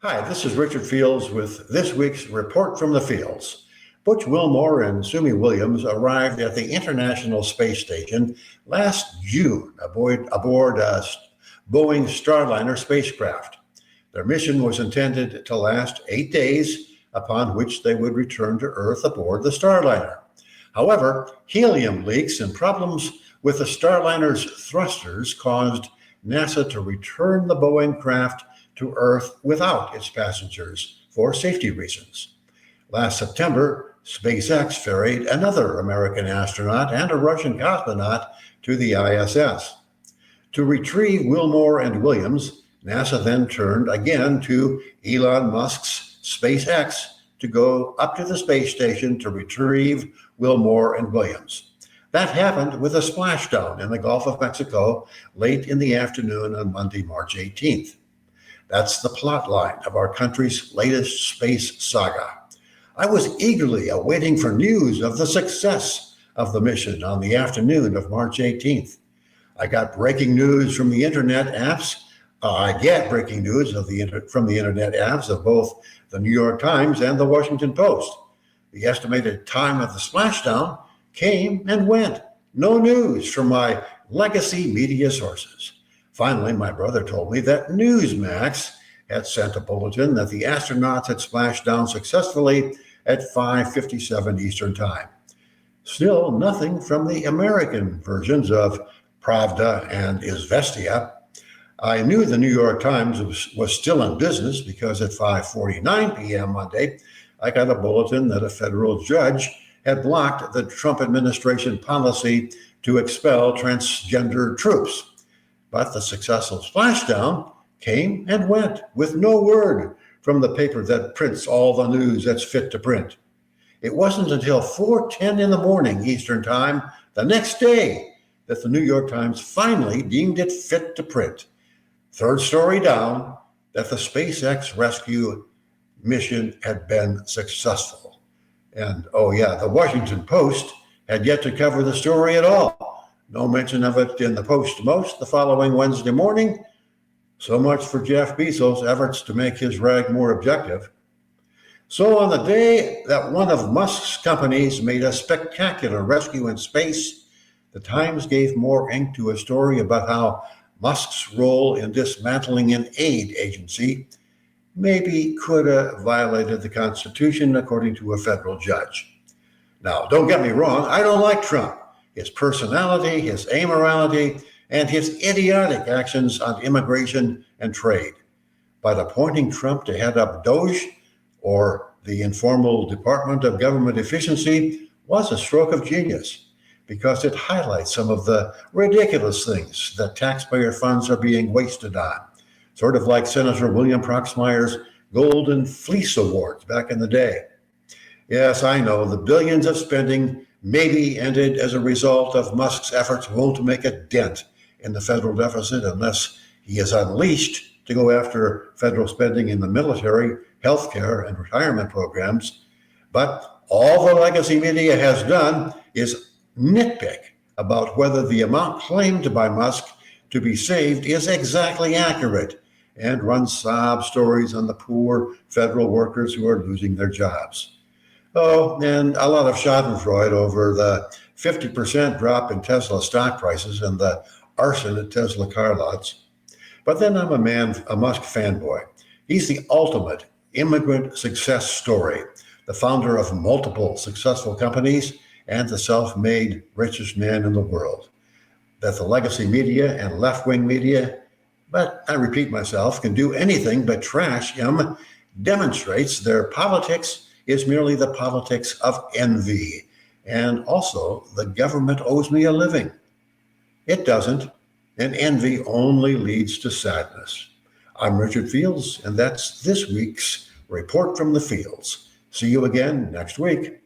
Hi, this is Richard Fields with this week's Report from the Fields. Butch Wilmore and Sumi Williams arrived at the International Space Station last June aboard a Boeing Starliner spacecraft. Their mission was intended to last 8 days, upon which they would return to Earth aboard the Starliner. However, helium leaks and problems with the Starliner's thrusters caused NASA to return the Boeing craft to Earth without its passengers for safety reasons. Last September, SpaceX ferried another American astronaut and a Russian cosmonaut to the ISS. To retrieve Wilmore and Williams, NASA then turned again to Elon Musk's SpaceX to go up to the space station to retrieve Wilmore and Williams. That happened with a splashdown in the Gulf of Mexico late in the afternoon on Monday, March 18th. That's the plot line of our country's latest space saga. I was eagerly awaiting for news of the success of the mission on the afternoon of March 18th. I got breaking news from the internet apps. I get breaking news from the internet apps of both the New York Times and the Washington Post. The estimated time of the splashdown came and went. No news from my legacy media sources. Finally, my brother told me that Newsmax had sent a bulletin that the astronauts had splashed down successfully at 5:57 Eastern Time. Still, nothing from the American versions of Pravda and Izvestia. I knew the New York Times was still in business because at 5:49 p.m. Monday, I got a bulletin that a federal judge had blocked the Trump administration policy to expel transgender troops. But the successful splashdown came and went with no word from the paper that prints all the news that's fit to print. It wasn't until 4:10 in the morning Eastern Time the next day that the New York Times finally deemed it fit to print. Third story down, that the SpaceX rescue mission had been successful. And oh yeah, the Washington Post had yet to cover the story at all. No mention of it in the Post-Most the following Wednesday morning. So much for Jeff Bezos' efforts to make his rag more objective. So on the day that one of Musk's companies made a spectacular rescue in space, the Times gave more ink to a story about how Musk's role in dismantling an aid agency maybe could have violated the Constitution, according to a federal judge. Now, don't get me wrong, I don't like Trump. His personality, his amorality, and his idiotic actions on immigration and trade. But appointing Trump to head up DOGE, or the informal Department of Government Efficiency, was a stroke of genius because it highlights some of the ridiculous things that taxpayer funds are being wasted on. Sort of like Senator William Proxmire's Golden Fleece Awards back in the day. Yes, I know the billions of spending maybe ended as a result of Musk's efforts won't make a dent in the federal deficit unless he is unleashed to go after federal spending in the military, healthcare, and retirement programs. But all the legacy media has done is nitpick about whether the amount claimed by Musk to be saved is exactly accurate and run sob stories on the poor federal workers who are losing their jobs. Oh, and a lot of schadenfreude over the 50% drop in Tesla stock prices and the arson at Tesla car lots. But then I'm a Musk fanboy. He's the ultimate immigrant success story, the founder of multiple successful companies and the self-made richest man in the world. That the legacy media and left-wing media, but I repeat myself, can do anything but trash him demonstrates their politics is merely the politics of envy. And also, the government owes me a living. It doesn't, and envy only leads to sadness. I'm Richard Fields, and that's this week's Report from the Fields. See you again next week.